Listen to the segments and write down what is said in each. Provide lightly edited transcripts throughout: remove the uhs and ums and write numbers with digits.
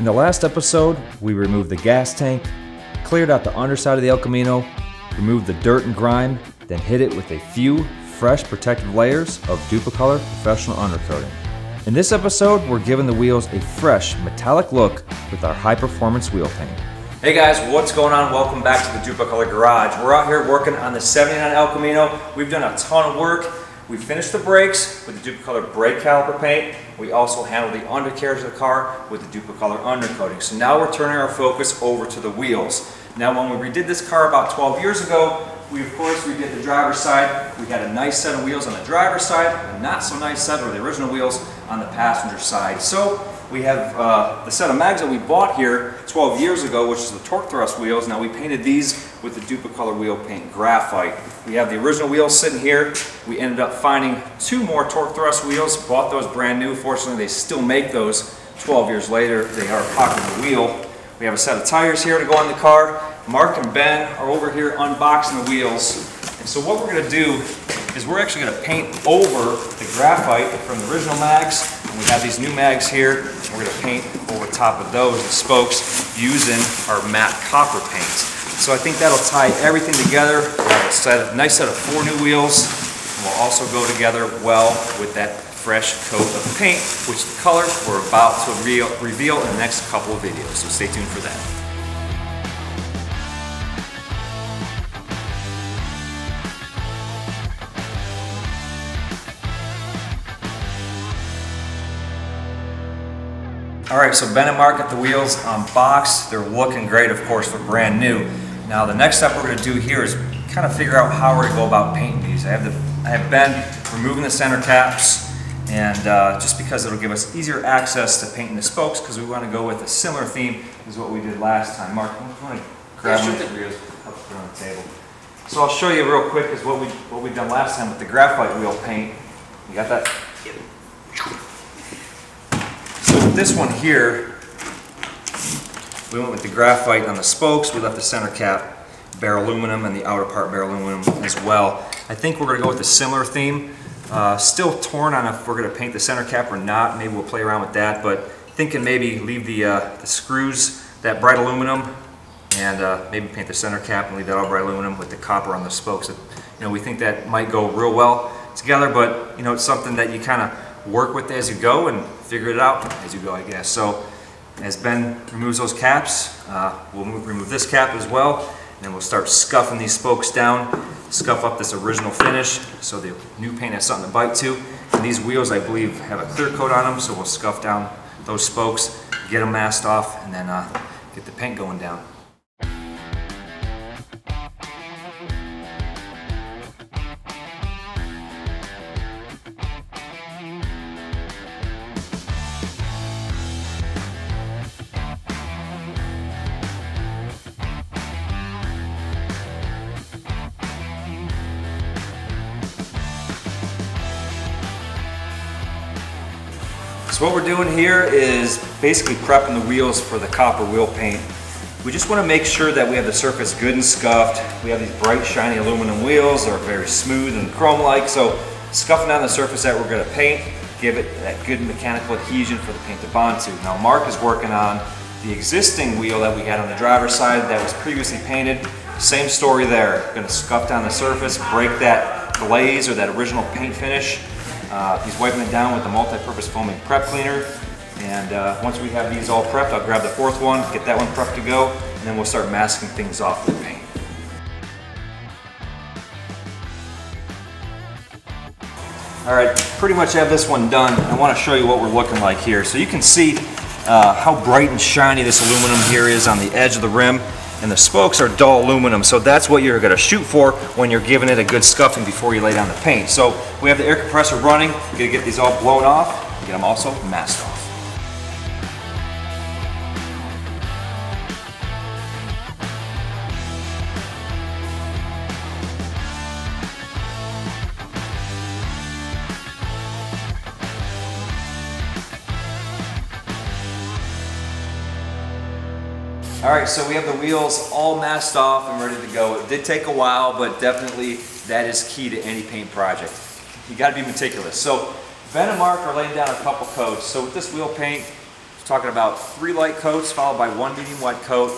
In the last episode, we removed the gas tank, cleared out the underside of the El Camino, removed the dirt and grime, then hit it with a few fresh protective layers of Dupli-Color Professional Undercoating. In this episode, we're giving the wheels a fresh metallic look with our high-performance wheel paint. Hey guys, what's going on? Welcome back to the Dupli-Color Garage. We're out here working on the 79 El Camino. We've done a ton of work. We finished the brakes with the Dupli-Color brake caliper paint. We also handled the undercarriage of the car with the Dupli-Color undercoating. So now we're turning our focus over to the wheels. Now when we redid this car about 12 years ago, we of course redid the driver's side. We had a nice set of wheels on the driver's side, a not so nice set, or the original wheels on the passenger side. So we have the set of mags that we bought here 12 years ago, which is the torque thrust wheels. Now we painted these with the Dupli-Color Wheel Paint Graphite. We have the original wheels sitting here. We ended up finding two more torque thrust wheels, bought those brand new. Fortunately, they still make those 12 years later. They are pocket the wheel. We have a set of tires here to go on the car. Mark and Ben are over here unboxing the wheels. And so what we're going to do is we're actually going to paint over the graphite from the original mags. And we have these new mags here. And we're going to paint over top of those, the spokes, using our matte copper paint. So I think that'll tie everything together. We'll have a nice set of 4 new wheels. And we'll also go together well with that fresh coat of paint, which the color we're about to reveal in the next couple of videos. So stay tuned for that. Alright, so Ben and Mark got the wheels unboxed. They're looking great, of course, they're brand new. Now the next step we're going to do here is kind of figure out how we're going to go about painting these. I have Ben removing the center caps, and just because it'll give us easier access to painting the spokes, because we want to go with a similar theme as what we did last time. Mark, you want to grab one of the wheels, up there on the table. So I'll show you real quick is what we've done last time with the graphite wheel paint. You got that? Yep. So with this one here, we went with the graphite on the spokes. We left the center cap bare aluminum and the outer part bare aluminum as well. I think we're going to go with a similar theme. Still torn on if we're going to paint the center cap or not. Maybe we'll play around with that, but thinking maybe leave the screws that bright aluminum and maybe paint the center cap and leave that all bright aluminum with the copper on the spokes. You know, we think that might go real well together, but you know, it's something that you kind of work with as you go and figure it out as you go, I guess. So as Ben removes those caps, we'll remove this cap as well, and then we'll start scuffing these spokes down, scuff up this original finish so the new paint has something to bite to. And these wheels, I believe, have a clear coat on them, so we'll scuff down those spokes, get them masked off, and then get the paint going down. So what we're doing here is basically prepping the wheels for the copper wheel paint. We just want to make sure that we have the surface good and scuffed. We have these bright, shiny aluminum wheels. They're very smooth and chrome-like, so scuffing down the surface that we're going to paint, give it that good mechanical adhesion for the paint to bond to. Now Mark is working on the existing wheel that we had on the driver's side that was previously painted. Same story there. Going to scuff down the surface, break that glaze or that original paint finish. He's wiping it down with the multi-purpose foaming prep cleaner, and once we have these all prepped, I'll grab the 4th one, get that one prepped to go, and then we'll start masking things off with paint. Alright, pretty much have this one done. I want to show you what we're looking like here. So you can see how bright and shiny this aluminum here is on the edge of the rim, and the spokes are dull aluminum, so that's what you're going to shoot for when you're giving it a good scuffing before you lay down the paint. So we have the air compressor running. We're going to get these all blown off and get them also masked off. Alright, so we have the wheels all masked off and ready to go. It did take a while, but definitely that is key to any paint project. You got to be meticulous. So Ben and Mark are laying down a couple coats. So with this wheel paint, talking about 3 light coats followed by 1 medium wet coat,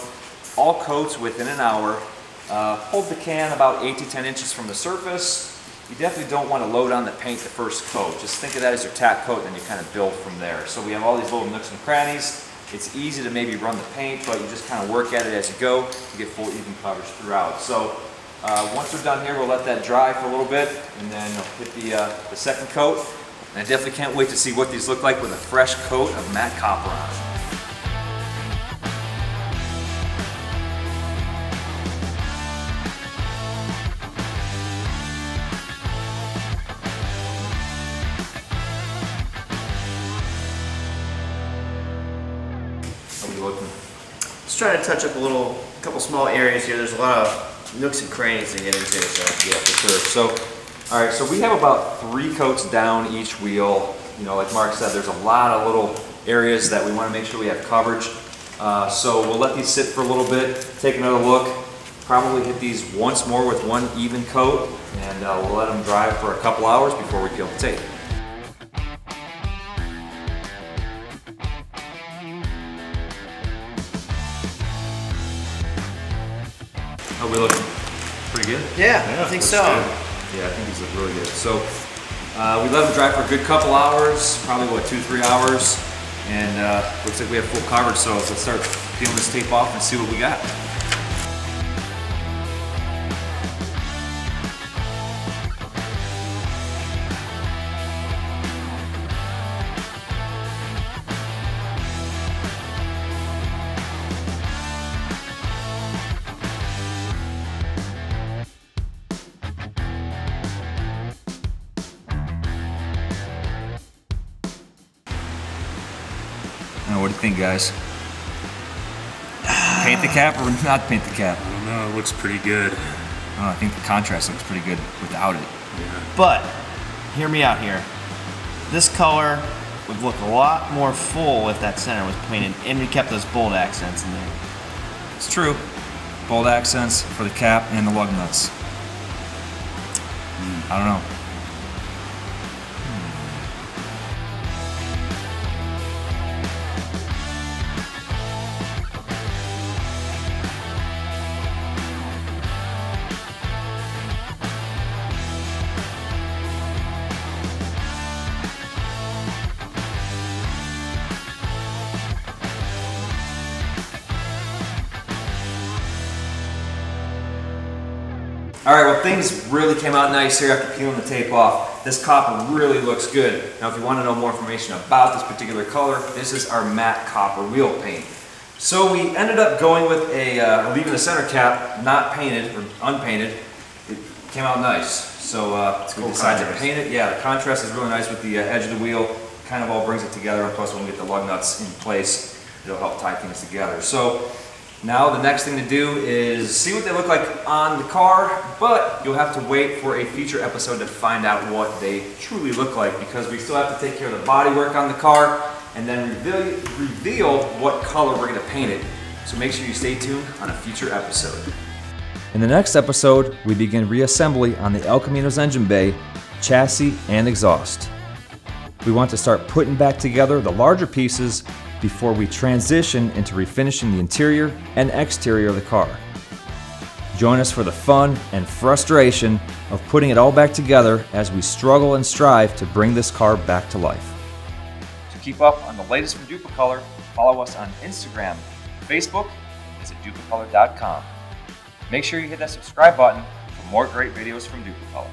all coats within an hour. Hold the can about 8 to 10 inches from the surface. You definitely don't want to load on the paint the first coat. Just think of that as your tack coat, and then you kind of build from there. So we have all these little nooks and crannies. It's easy to maybe run the paint, but you just kind of work at it as you go to get full even coverage throughout. So once we're done here, we'll let that dry for a little bit, and then hit the second coat. And I definitely can't wait to see what these look like with a fresh coat of matte copper on them. Just trying to touch up a couple small areas here. There's a lot of nooks and crannies to get into. So yeah, for sure. So, all right. So we have about 3 coats down each wheel. You know, like Mark said, there's a lot of little areas that we want to make sure we have coverage. So we'll let these sit for a little bit. Take another look. Probably hit these once more with 1 even coat, and we'll let them dry for a couple hours before we peel the tape. How are we looking? Pretty good? Yeah, I think so. Good. Yeah, I think these look really good. So we let them dry for a good couple hours, probably what, 2-3 hours, and looks like we have full coverage. So let's start peeling this tape off and see what we got. What do you think, guys? Paint the cap or not paint the cap? I don't know, it looks pretty good. I think the contrast looks pretty good without it. Yeah. But, hear me out here. This color would look a lot more full if that center was painted and we kept those bold accents in there. It's true. Bold accents for the cap and the lug nuts. I don't know. All right, well, things really came out nice here after peeling the tape off. This copper really looks good. Now, if you want to know more information about this particular color, this is our matte copper wheel paint. So we ended up going with leaving the center cap not painted or unpainted. It came out nice. So we decided to paint it. Yeah, the contrast is really nice with the edge of the wheel. Kind of all brings it together. And plus, when we get the lug nuts in place, it'll help tie things together. So now the next thing to do is see what they look like on the car, but you'll have to wait for a future episode to find out what they truly look like, because we still have to take care of the bodywork on the car and then reveal what color we're going to paint it. So make sure you stay tuned on a future episode. In the next episode, we begin reassembly on the El Camino's engine bay, chassis, and exhaust. We want to start putting back together the larger pieces before we transition into refinishing the interior and exterior of the car. Join us for the fun and frustration of putting it all back together as we struggle and strive to bring this car back to life. To keep up on the latest from Dupli-Color, follow us on Instagram, Facebook, and visit Dupli-Color.com. Make sure you hit that subscribe button for more great videos from Dupli-Color.